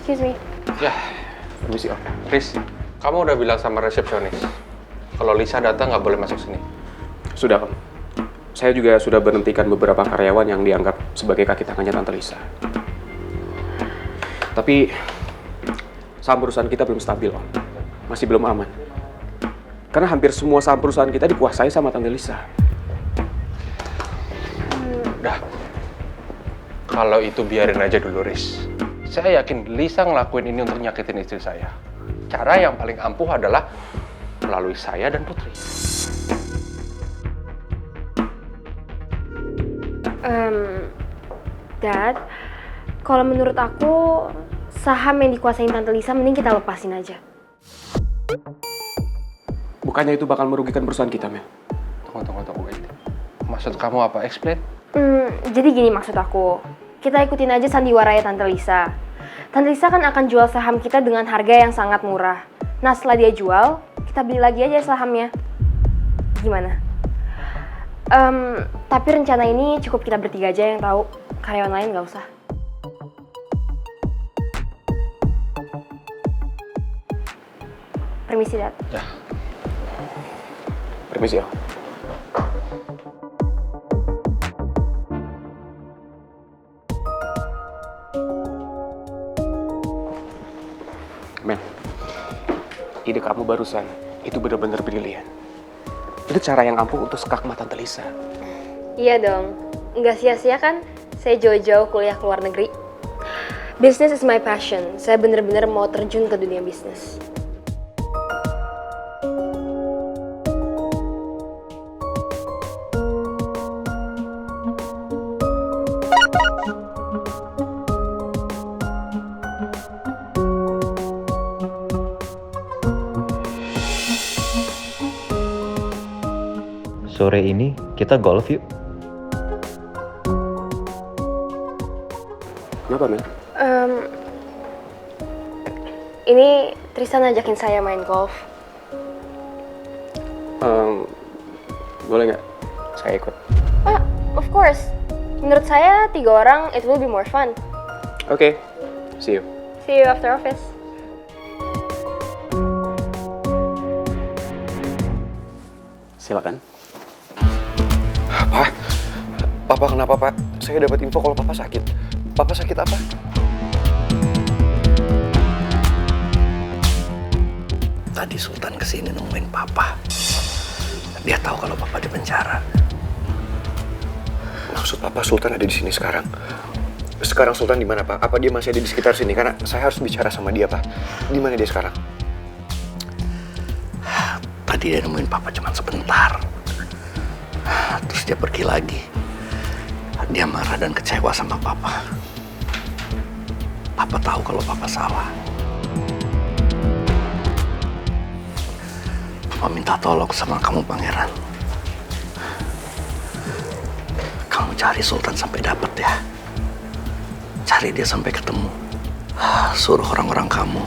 Excuse me. Ya, permisi Om. Riz, kamu udah bilang sama resepsionis kalau Lisa datang nggak boleh masuk sini? Sudah, Om. Saya juga sudah berhentikan beberapa karyawan yang dianggap sebagai kaki tangannya Tante Lisa. Tapi saham perusahaan kita belum stabil, Om. Masih belum aman. Karena hampir semua saham perusahaan kita dikuasai sama Tante Lisa. Udah. Kalau itu biarin aja dulu, Riz. Saya yakin Lisa ngelakuin ini untuk nyakitin istri saya. Cara yang paling ampuh adalah melalui saya dan Putri. Dad, kalau menurut aku saham yang dikuasain Tante Lisa mending kita lepasin aja. Bukannya itu bakal merugikan perusahaan kita, Mel? Tunggu, wait. Maksud kamu apa? Explain? Jadi gini maksud aku, kita ikutin aja sandiwaranya Tante Lisa. Tante Lisa kan akan jual saham kita dengan harga yang sangat murah. Nah setelah dia jual, kita beli lagi aja sahamnya. Gimana? Tapi rencana ini cukup kita bertiga aja yang tahu. Karyawan lain nggak usah. Permisi, Dad. Ya. Permisi, Om. Mel, ide kamu barusan itu benar-benar brilian. Itu cara yang ampuh untuk skakmat Tante Lisa. Iya dong, nggak sia-sia kan saya jauh-jauh kuliah ke luar negeri. Business is my passion, saya bener-bener mau terjun ke dunia bisnis. Sore ini kita golf yuk. Kenapa, Mel? Ini Tristan ajakin saya main golf. Boleh nggak? Saya ikut. Of course. Menurut saya 3 orang it will be more fun. Oke, see you. See you after office. Silakan. Pak, Papa kenapa, Pak? Saya dapat info kalau Papa sakit. Papa sakit apa? Tadi Sultan kesini nemuin Papa. Dia tahu kalau Papa di penjara. Maksud Papa Sultan ada di sini sekarang? Sekarang Sultan di mana, Pak? Apa dia masih ada di sekitar sini? Karena saya harus bicara sama dia, Pak. Di mana dia sekarang? Tadi dia nemuin Papa cuma sebentar. Terus dia pergi lagi. Dia marah dan kecewa sama Papa. Papa tahu kalau Papa salah. Papa minta tolong sama kamu, Pangeran. Kamu cari Sultan sampai dapat ya. Cari dia sampai ketemu. Suruh orang-orang kamu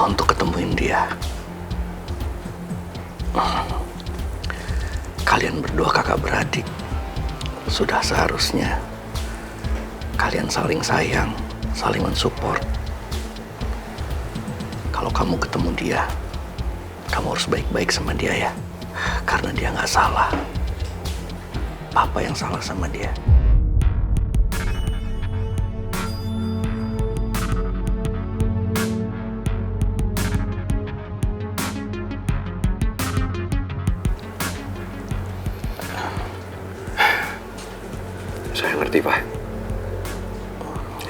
untuk ketemuin dia. Kalian berdua kakak beradik. Sudah seharusnya kalian saling sayang, saling mensupport. Kalau kamu ketemu dia, kamu harus baik-baik sama dia ya. Karena dia nggak salah. Papa yang salah sama dia. Saya ngerti, Pak.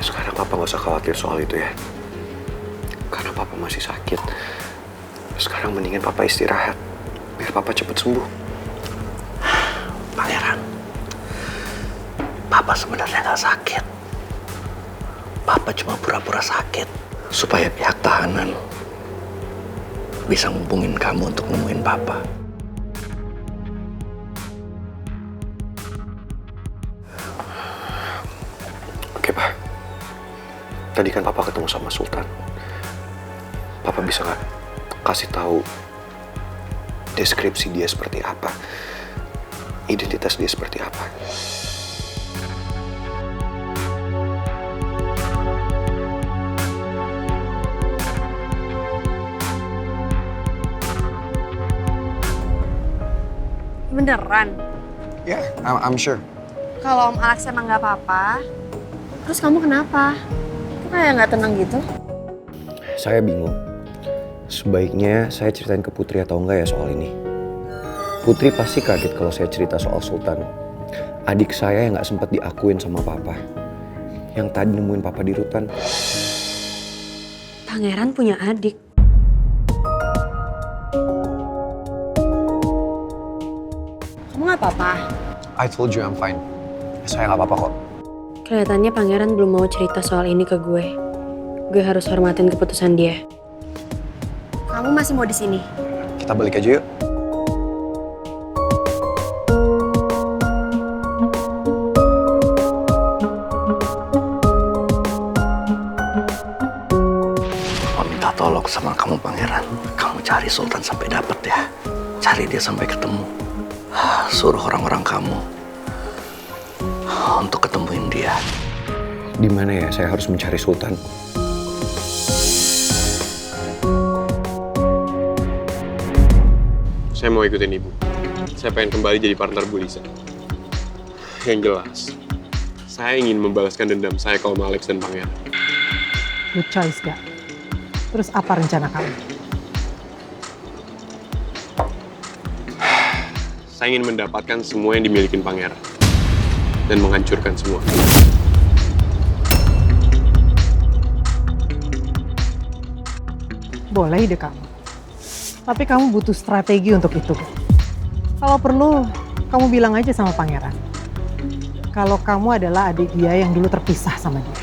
Sekarang Papa nggak usah khawatir soal itu ya. Karena Papa masih sakit. Sekarang mendingan Papa istirahat. Biar Papa cepet sembuh. Pangeran, Papa sebenarnya nggak sakit. Papa cuma pura-pura sakit supaya pihak tahanan bisa ngubungin kamu untuk nemuin Papa. Oke, Pak. Tadi kan Papa ketemu sama Sultan. Papa bisa nggak kasih tahu deskripsi dia seperti apa? Identitas dia seperti apa? Beneran? Yeah, I'm sure. Kalau Om Alex emang nggak apa-apa, terus kamu kenapa? Kok kayak nggak tenang gitu? Saya bingung. Sebaiknya saya ceritain ke Putri atau enggak ya soal ini. Putri pasti kaget kalau saya cerita soal Sultan. Adik saya yang nggak sempat diakuin sama papa. Yang tadi nemuin papa di rutan. Pangeran punya adik. Kamu nggak apa-apa? I told you I'm fine. Saya nggak apa-apa kok. Kelihatannya Pangeran belum mau cerita soal ini ke gue. Gue harus hormatin keputusan dia. Kamu masih mau di sini? Kita balik aja yuk. Om minta tolong sama kamu Pangeran. Kamu cari Sultan sampai dapet ya. Cari dia sampai ketemu. Suruh orang-orang kamu untuk ketemuin dia. Di mana ya saya harus mencari Sultan? Saya mau ikutin ibu. Saya pengen kembali jadi partner Bu Lisa. Yang jelas, saya ingin membalaskan dendam saya ke Om Alex dan Pangeran. Good choice, Gak. Terus apa rencana kamu? Saya ingin mendapatkan semua yang dimiliki Pangeran. Dan menghancurkan semua. Boleh ide kamu. Tapi kamu butuh strategi untuk itu. Kalau perlu, kamu bilang aja sama Pangeran. Kalau kamu adalah adik dia yang dulu terpisah sama dia.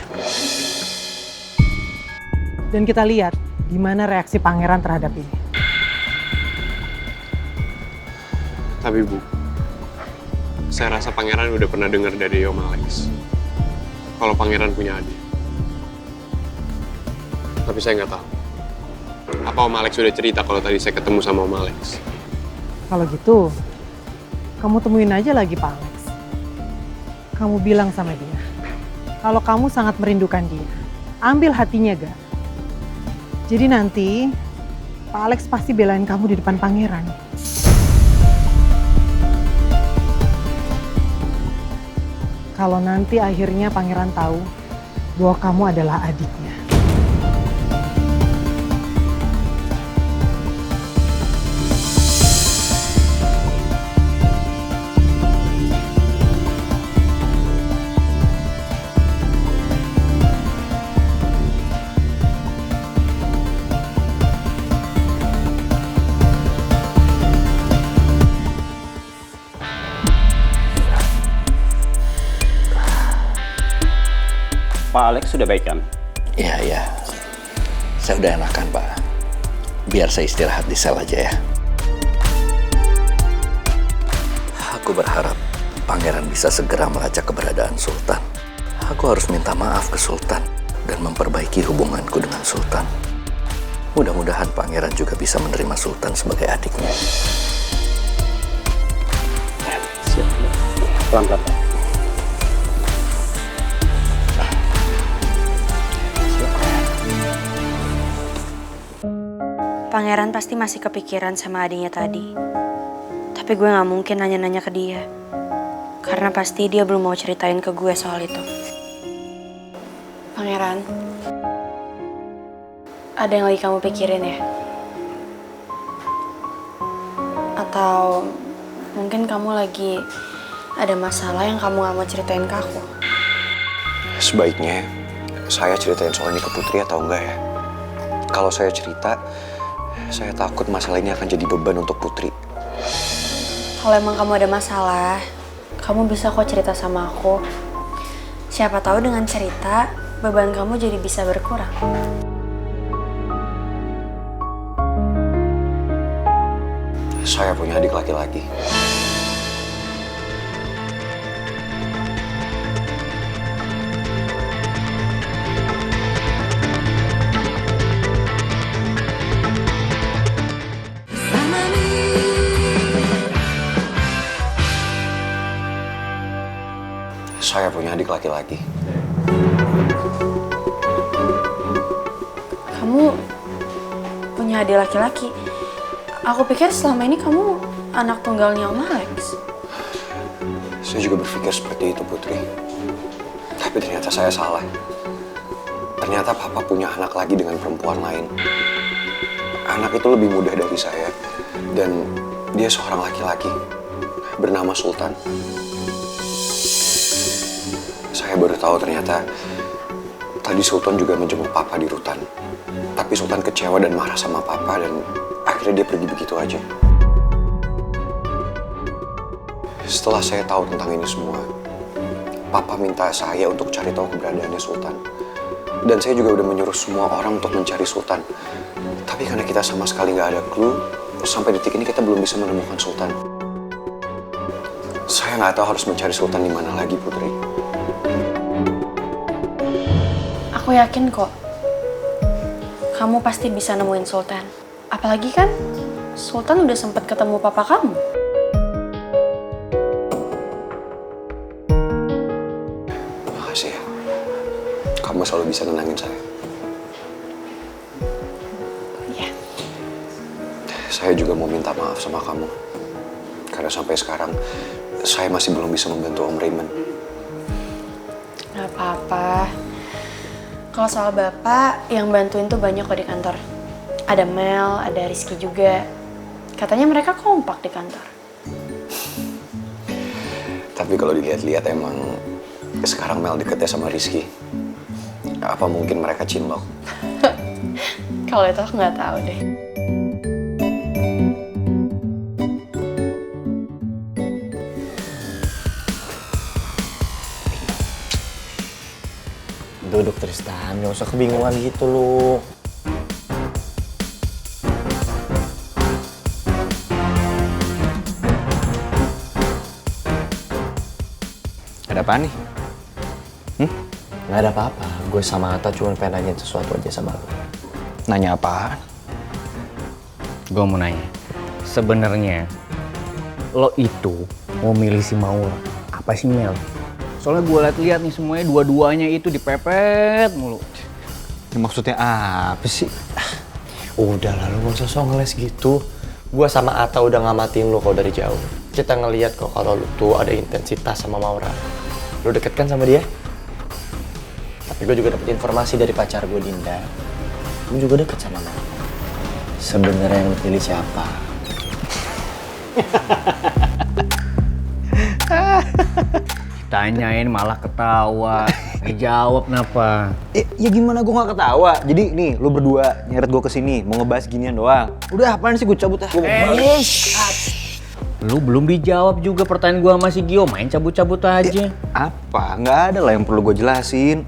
Dan kita lihat gimana reaksi Pangeran terhadap ini. Tapi Bu, saya rasa Pangeran udah pernah dengar dari Om Alex. Kalau Pangeran punya adik. Tapi saya nggak tahu. Apa Om Alex sudah cerita kalau tadi saya ketemu sama Om Alex? Kalau gitu, kamu temuin aja lagi Pak Alex. Kamu bilang sama dia, kalau kamu sangat merindukan dia, ambil hatinya Gak. Jadi nanti, Pak Alex pasti belain kamu di depan Pangeran. Kalau nanti akhirnya Pangeran tahu bahwa kamu adalah adiknya. Pak Alex sudah baik kan? Iya. Saya udah enakan, Pak. Biar saya istirahat di sel aja ya. Aku berharap Pangeran bisa segera melacak keberadaan Sultan. Aku harus minta maaf ke Sultan dan memperbaiki hubunganku dengan Sultan. Mudah-mudahan Pangeran juga bisa menerima Sultan sebagai adiknya. Siap. Pelan-pelan, Pak. Pangeran pasti masih kepikiran sama adiknya tadi. Tapi gue gak mungkin nanya-nanya ke dia. Karena pasti dia belum mau ceritain ke gue soal itu. Pangeran, ada yang lagi kamu pikirin ya? Atau mungkin kamu lagi ada masalah yang kamu gak mau ceritain ke aku? Sebaiknya saya ceritain soal ini ke Putri atau enggak ya? Kalau saya cerita, saya takut masalah ini akan jadi beban untuk Putri. Kalau emang kamu ada masalah, kamu bisa kok cerita sama aku. Siapa tahu dengan cerita, beban kamu jadi bisa berkurang. Saya punya adik laki-laki. Saya punya adik laki-laki. Kamu punya adik laki-laki? Aku pikir selama ini kamu anak tunggalnya Om Alex. Saya juga berpikir seperti itu, Putri. Tapi ternyata saya salah. Ternyata Papa punya anak lagi dengan perempuan lain. Anak itu lebih muda dari saya. Dan dia seorang laki-laki bernama Sultan. Saya baru tahu ternyata tadi Sultan juga menjenguk Papa di rutan. Tapi Sultan kecewa dan marah sama Papa dan akhirnya dia pergi begitu aja. Setelah saya tahu tentang ini semua, Papa minta saya untuk cari tahu keberadaannya Sultan. Dan saya juga udah menyuruh semua orang untuk mencari Sultan. Tapi karena kita sama sekali nggak ada clue, sampai detik ini kita belum bisa menemukan Sultan. Saya nggak tahu harus mencari Sultan di mana lagi, Putri. Aku yakin kok, kamu pasti bisa nemuin Sultan. Apalagi kan, Sultan udah sempat ketemu papa kamu. Makasih ya. Kamu selalu bisa nenangin saya. Iya. Saya juga mau minta maaf sama kamu. Karena sampai sekarang, saya masih belum bisa membantu Om Raymond. Gak apa-apa. Kalau soal bapak, yang bantuin tuh banyak kok di kantor. Ada Mel, ada Rizky juga. Katanya mereka kompak di kantor. Tapi kalau dilihat-lihat emang sekarang Mel deketnya sama Rizky. Apa mungkin mereka cinlok? Kalau itu aku nggak tahu deh. Duduk Tristan, gak usah kebingungan gitu lu. Ada apaan nih? Gak ada apa-apa, gue sama Atta cuma pengen nanya sesuatu aja sama lu. Nanya apaan? Gue mau nanya, sebenarnya lo itu mau milih si Maura apa si Mel? Soalnya gue liat-liat nih semuanya dua-duanya itu dipepet mulu. Ya, maksudnya apa sih? Udah lah, lu gak usah sok ngeles gitu. Gue sama Atta udah ngamatin lu kok dari jauh. Kita ngeliat kok kalau lu tuh ada intensitas sama Maura. Lu deket kan sama dia? Tapi gue juga dapet informasi dari pacar gue, Dinda. Lu juga deket sama Mel. Sebenarnya yang lu pilih siapa? Tanyain malah ketawa. Dijawab kenapa? Ya gimana gue gak ketawa? Jadi nih, lu berdua nyeret gue kesini mau ngebahas ginian doang. Udah apaan sih, gue cabut ah. Lu belum dijawab juga pertanyaan gua sama si Gio, main cabut-cabut aja. Apa? Nggak ada lah yang perlu gue jelasin.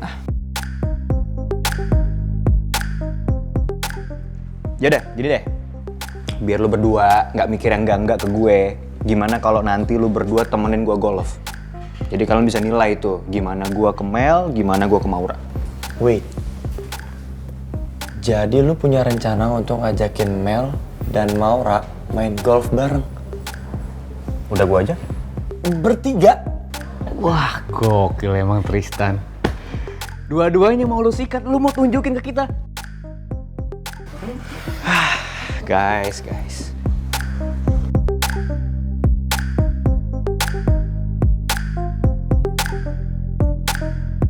Yaudah, gini deh. Biar lu berdua nggak mikir yang enggak ke gue. Gimana kalau nanti lu berdua temenin gue golf? Jadi kalian bisa nilai tuh, gimana gue ke Mel, gimana gue ke Maura. Wait. Jadi lu punya rencana untuk ngajakin Mel dan Maura main golf bareng? Udah gue aja? Bertiga? Wah, gokil emang Tristan. Dua-duanya mau lu sikat, lu mau tunjukin ke kita. Guys.